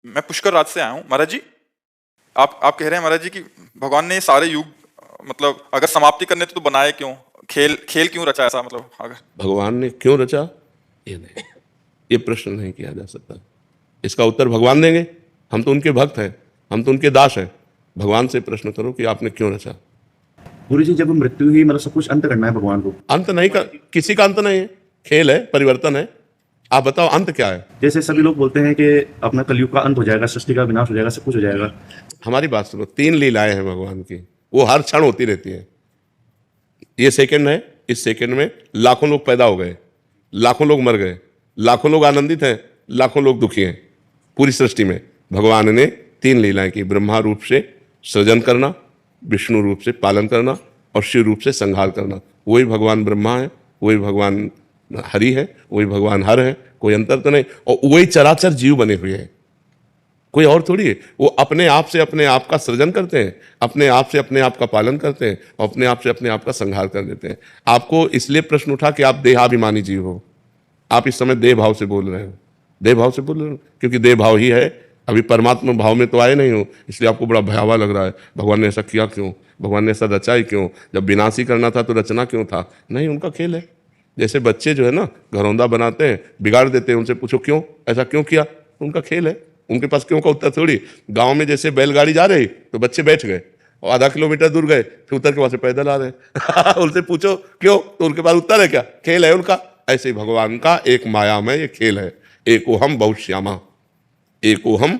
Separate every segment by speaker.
Speaker 1: मैं पुष्कर राज से आया हूँ महाराज जी। आप कह रहे हैं महाराज जी कि भगवान ने ये सारे युग मतलब अगर समाप्ति करने तो बनाए क्यों, खेल खेल क्यों रचा ऐसा, मतलब अगर
Speaker 2: भगवान ने क्यों रचा, ये नहीं, ये प्रश्न नहीं किया जा सकता। इसका उत्तर भगवान देंगे। हम तो उनके भक्त हैं, हम तो उनके दास हैं। भगवान से प्रश्न करो कि आपने क्यों रचा।
Speaker 3: गुरु जी, जब मृत्यु ही मतलब सब कुछ अंत करना है भगवान को,
Speaker 2: अंत नहीं कर, किसी का अंत नहीं है, खेल है, परिवर्तन है। आप बताओ अंत क्या है।
Speaker 3: जैसे सभी लोग बोलते हैं कि अपना कलयुग का अंत हो जाएगा, सृष्टि का विनाश हो जाएगा, सब कुछ हो जाएगा।
Speaker 2: हमारी बात सुनो, 3 लीलाएं हैं भगवान की, वो हर क्षण होती रहती है। ये सेकंड है, इस सेकंड में लाखों लोग पैदा हो गए, लाखों लोग मर गए, लाखों लोग आनंदित हैं, लाखों लोग दुखी हैं। पूरी सृष्टि में भगवान ने 3 लीलाएं की, ब्रह्मा रूप से सृजन करना, विष्णु रूप से पालन करना और शिव रूप से संहार करना। वही भगवान ब्रह्मा है, वही भगवान हरि है, वही भगवान हर है, कोई अंतर तो नहीं। और वही चराचर जीव बने हुए हैं, कोई और थोड़ी है। वो अपने आप से अपने आप का सृजन करते हैं, अपने आप से अपने आप का पालन करते हैं और अपने आप से अपने आप का संहार कर देते हैं। आपको इसलिए प्रश्न उठा कि आप देहाभिमानी जीव हो। आप इस समय देह भाव से बोल रहे हो, देह भाव से बोल रहे हो, क्योंकि देह भाव ही है। अभी परमात्मा भाव में तो आए नहीं हो, इसलिए आपको बड़ा भयावह लग रहा है। भगवान ने ऐसा किया क्यों, भगवान ने ऐसा रचा ही क्यों, जब विनाश ही करना था तो रचना क्यों था। नहीं, उनका खेल है। जैसे बच्चे जो है ना घरौंदा बनाते हैं, बिगाड़ देते हैं, उनसे पूछो क्यों, ऐसा क्यों किया, उनका खेल है। उनके पास क्यों का उत्तर थोड़ी। गांव में जैसे बैलगाड़ी जा रही तो बच्चे बैठ गए और आधा किलोमीटर दूर गए, फिर उतर के वहां से पैदल आ रहे उनसे पूछो क्यों, तो उनके पास उत्तर है क्या, खेल है उनका। ऐसे ही भगवान का एक माया में ये खेल है। एको हम बहुत श्यामा, एको हम,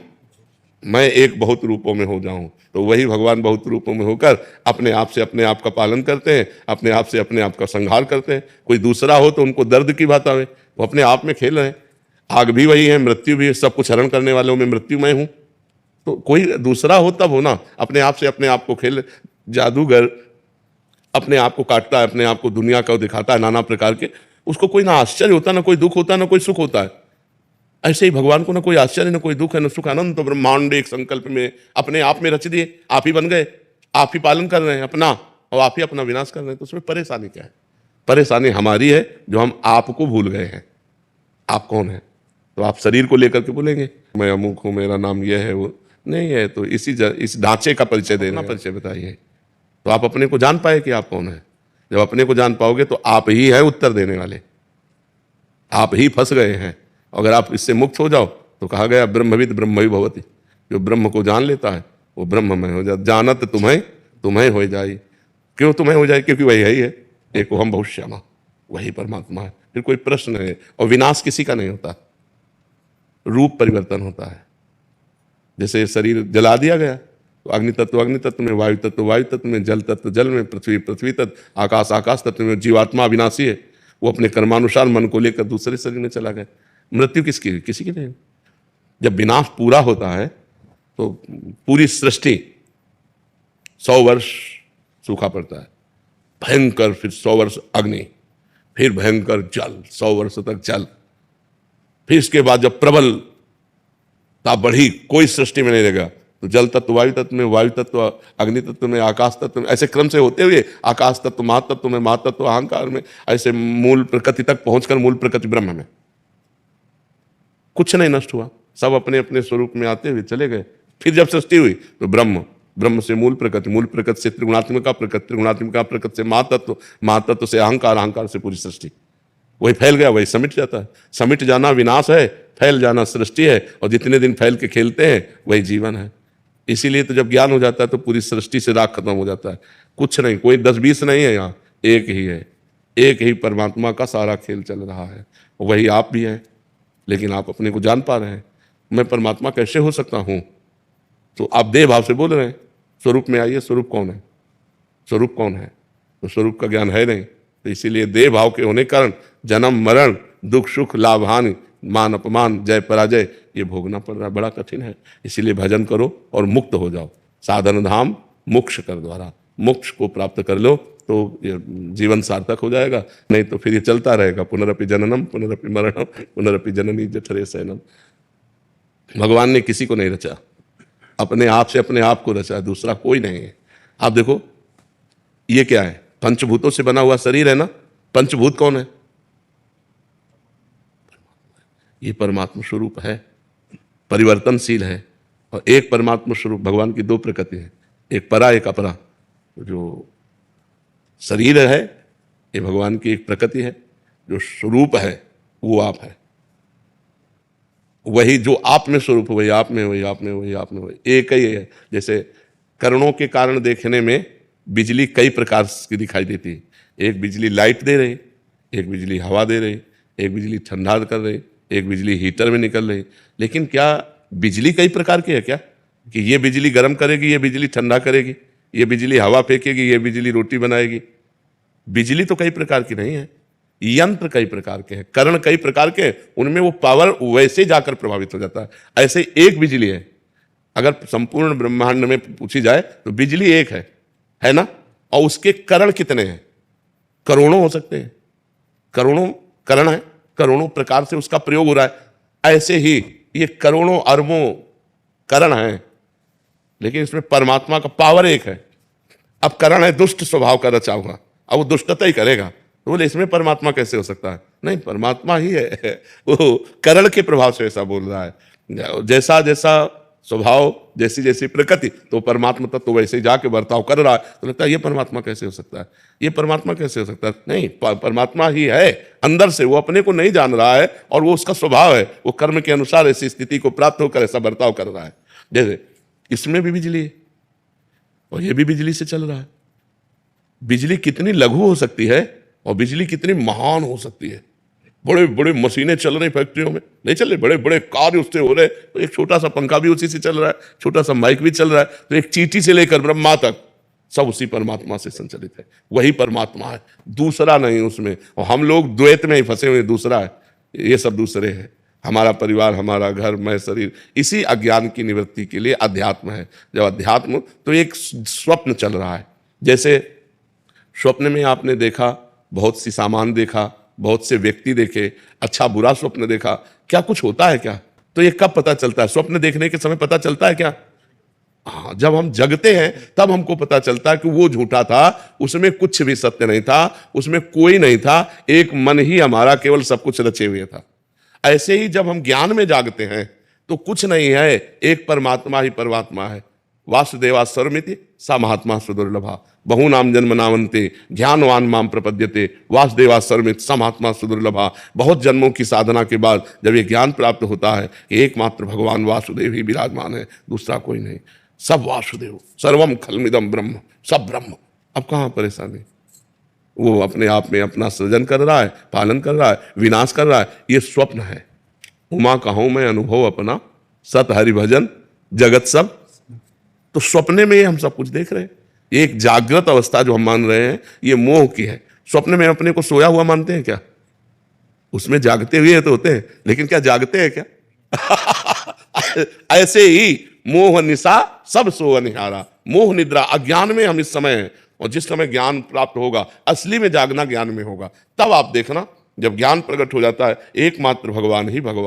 Speaker 2: मैं एक बहुत रूपों में हो जाऊं। तो वही भगवान बहुत रूपों में होकर अपने आप से अपने आप का पालन करते हैं, अपने आप से अपने आप का संहार करते हैं। कोई दूसरा हो तो उनको दर्द की बात आवे, वो अपने आप में खेल रहे हैं। आग भी वही है, मृत्यु भी है, सब कुछ हरण करने वालों में मृत्यु मैं हूं। तो कोई दूसरा हो तब हो ना, अपने आप से अपने आप को खेल। जादूगर अपने आप को काटता है, अपने आप को दुनिया को दिखाता है नाना प्रकार के, उसको कोई ना आश्चर्य होता, ना कोई दुख होता, ना कोई सुख होता है। ऐसे ही भगवान को ना कोई आश्चर्य, ना कोई दुख है, ना सुख। अनंत ब्रह्मांड एक संकल्प में अपने आप में रच दिए, आप ही बन गए, आप ही पालन कर रहे हैं अपना, और आप ही अपना विनाश कर रहे हैं। तो उसमें परेशानी क्या है। परेशानी हमारी है जो हम आपको भूल गए हैं। आप कौन है, तो आप शरीर को लेकर के बोलेंगे मैं अमुक हूं, मेरा नाम यह है, वो नहीं है। तो इस ढांचे का परिचय देना, परिचय बताइए, तो आप अपने को जान पाए कि आप कौन है। जब अपने को जान पाओगे तो आप ही है उत्तर देने वाले, आप ही फंस गए हैं। अगर आप इससे मुक्त हो जाओ तो कहा गया ब्रह्मविद ब्रह्मवि भवति, जो ब्रह्म को जान लेता है वो ब्रह्म में हो जाए। जानत तुम्हें तुम्हें हो जाए। क्यों तुम्हें हो जाए, क्योंकि वही है ही है, एक हम बहुत श्यामा, वही परमात्मा है। फिर कोई प्रश्न है। और विनाश किसी का नहीं होता, रूप परिवर्तन होता है। जैसे शरीर जला दिया गया तो अग्नि तत्व में, वायु तत्व वायु तत्व में, जल तत्व जल में, पृथ्वी पृथ्वी तत्व, आकाश आकाश तत्व में। जीवात्मा अविनाशी है, वो अपने कर्मानुसार मन को लेकर दूसरे शरीर में चला गया। मृत्यु किसकी, किसी की नहीं। जब विनाश पूरा होता है तो पूरी सृष्टि 100 वर्ष सूखा पड़ता है, भयंकर, फिर 100 वर्ष अग्नि, फिर भयंकर जल, 100 वर्ष तक जल। फिर इसके बाद जब प्रबलता बढ़ी, कोई सृष्टि में नहीं रहेगा, तो जल तत्व वायु तत्व में, वायु तत्व अग्नि तत्व में, आकाश तत्व में, ऐसे क्रम से होते हुए आकाश तत्व महातत्व में, महातत्व अहंकार में, ऐसे मूल प्रकृति तक पहुंचकर मूल प्रकृति ब्रह्म में कुछ नहीं नष्ट हुआ, सब अपने अपने स्वरूप में आते हुए चले गए। फिर जब सृष्टि हुई तो ब्रह्म, ब्रह्म से मूल प्रकृति, मूल प्रकृति से त्रिगुणात्मिका प्रकृति, त्रिगुणात्मिका प्रकृति से महातत्व, महातत्व से अहंकार, अहंकार से पूरी सृष्टि। वही फैल गया, वही समिट जाता है। समिट जाना विनाश है, फैल जाना सृष्टि है, और जितने दिन फैल के खेलते हैं वही जीवन है। इसीलिए तो जब ज्ञान हो जाता है तो पूरी सृष्टि से राग खत्म हो जाता है। कुछ नहीं, कोई 10-20 नहीं है यहाँ, एक ही है, एक ही परमात्मा का सारा खेल चल रहा है। वही आप भी हैं, लेकिन आप अपने को जान पा रहे हैं। मैं परमात्मा कैसे हो सकता हूं, तो आप देह भाव से बोल रहे हैं। स्वरूप में आइए, स्वरूप कौन है, स्वरूप कौन है, तो स्वरूप का ज्ञान है नहीं। तो इसीलिए देह भाव के होने के कारण जन्म मरण, दुख सुख, लाभ हानि, मान अपमान, जय पराजय, ये भोगना पड़ रहा है, बड़ा कठिन है। इसीलिए भजन करो और मुक्त हो जाओ। साधन धाम मोक्ष कर द्वारा, मोक्ष को प्राप्त कर लो तो ये जीवन सार्थक हो जाएगा। नहीं तो फिर ये चलता रहेगा, पुनरपि जननम पुनरपि मरणम पुनरपि जननी जठरे शयनम। भगवान ने किसी को नहीं रचा, अपने आप से अपने आप को रचा, दूसरा कोई नहीं है। आप देखो ये क्या है, पंचभूतों से बना हुआ शरीर है ना। पंचभूत कौन है, ये परमात्मा स्वरूप है। परिवर्तनशील है, और एक परमात्मा स्वरूप भगवान की दो प्रकृति है, एक परा एक अपरा। जो शरीर है ये भगवान की एक प्रकृति है, जो स्वरूप है वो आप है। वही जो आप में स्वरूप, वही आप में, वही आप में, वही आप में, वही एक ही है। जैसे करणों के कारण देखने में बिजली कई प्रकार की दिखाई देती है। एक बिजली लाइट दे रही, एक बिजली हवा दे रही, एक बिजली ठंडा कर रही, एक बिजली हीटर में निकल रही। लेकिन क्या बिजली कई प्रकार की है क्या, कि ये बिजली गर्म करेगी, ये बिजली ठंडा करेगी, ये बिजली हवा फेंकेगी, ये बिजली रोटी बनाएगी? बिजली तो कई प्रकार की नहीं है, यंत्र कई प्रकार के हैं, करण कई प्रकार के हैं, उनमें वो पावर वैसे जाकर प्रभावित हो जाता है। ऐसे एक बिजली है। अगर संपूर्ण ब्रह्मांड में पूछी जाए तो बिजली एक है ना, और उसके करण कितने हैं? करोड़ों हो सकते हैं, करोड़ों करण है, करोड़ों प्रकार से उसका प्रयोग हो रहा है। ऐसे ही ये करोड़ों अरबों करण हैं, लेकिन इसमें परमात्मा का पावर एक है। अब करण है दुष्ट स्वभाव का रचा हुआ, अब वो दुष्टता ही करेगा, तो बोले इसमें परमात्मा कैसे हो सकता है? नहीं, परमात्मा ही है, वो करण के प्रभाव से ऐसा बोल रहा है। जैसा जैसा स्वभाव, जैसी जैसी प्रकृति, तो परमात्मा तत्व तो वैसे जाके बर्ताव कर रहा है। तो लगता है ये परमात्मा कैसे हो सकता है, ये परमात्मा कैसे हो सकता है? नहीं, परमात्मा ही है अंदर से, वो अपने को नहीं जान रहा है, और वो उसका स्वभाव है, वो कर्म के अनुसार ऐसी स्थिति को प्राप्त होकर ऐसा बर्ताव कर रहा है। जैसे इसमें भी बिजली है और ये भी बिजली से चल रहा है। बिजली कितनी लघु हो सकती है और बिजली कितनी महान हो सकती है। बड़े बड़े मशीनें चल रही फैक्ट्रियों में, नहीं चल रहे, बड़े बड़े कार्य उससे हो रहे, तो एक छोटा सा पंखा भी उसी से चल रहा है, छोटा सा माइक भी चल रहा है, तो एक चींटी से लेकर ब्रह्मा तक सब उसी परमात्मा से संचालित है। वही परमात्मा है, दूसरा नहीं उसमें। और हम लोग द्वैत में ही फंसे हुए, दूसरा है, ये सब दूसरे हैं। हमारा परिवार, हमारा घर, मैं, शरीर, इसी अज्ञान की निवृत्ति के लिए अध्यात्म है। जब अध्यात्म, तो एक स्वप्न चल रहा है। जैसे स्वप्न में आपने देखा, बहुत सी सामान देखा, बहुत से व्यक्ति देखे, अच्छा बुरा स्वप्न देखा, क्या कुछ होता है क्या? तो ये कब पता चलता है? स्वप्न देखने के समय पता चलता है क्या? हाँ, जब हम जगते हैं तब हमको पता चलता है कि वो झूठा था, उसमें कुछ भी सत्य नहीं था, उसमें कोई नहीं था, एक मन ही हमारा केवल सब कुछ रचे हुए था। ऐसे ही जब हम ज्ञान में जागते हैं तो कुछ नहीं है, एक परमात्मा ही परमात्मा है। वासुदेवा सर्वमिति सा महात्मा सुदुर्लभा, बहुनाम जन्म नामन्ते ज्ञानवान माम प्रपद्यते, वासुदेवा सर्वमिति सा महात्मा सुदुर्लभा। बहुत जन्मों की साधना के बाद जब ये ज्ञान प्राप्त होता है कि एकमात्र भगवान वासुदेव ही विराजमान है, दूसरा कोई नहीं, सब वासुदेव, सर्वम खलमिदम ब्रह्म, सब ब्रह्म। अब कहाँ परेशानी? वो अपने आप में अपना सृजन कर रहा है, पालन कर रहा है, विनाश कर रहा है। ये स्वप्न है। उमा कहूं मैं अनुभव अपना, सत हरि भजन जगत सब। तो सपने में हम सब कुछ देख रहे हैं। एक जागृत अवस्था जो हम मान रहे हैं ये मोह की है। स्वप्न में अपने को सोया हुआ मानते हैं क्या? उसमें जागते हुए तो होते हैं, लेकिन क्या जागते हैं क्या? ऐसे ही मोह निशा सब सो निहारा, मोह निद्रा अज्ञान में हम इस समय हैं। और जिस समय ज्ञान प्राप्त होगा, असली में जागना ज्ञान में होगा, तब आप देखना, जब ज्ञान प्रकट हो जाता है, एकमात्र भगवान ही भगवान।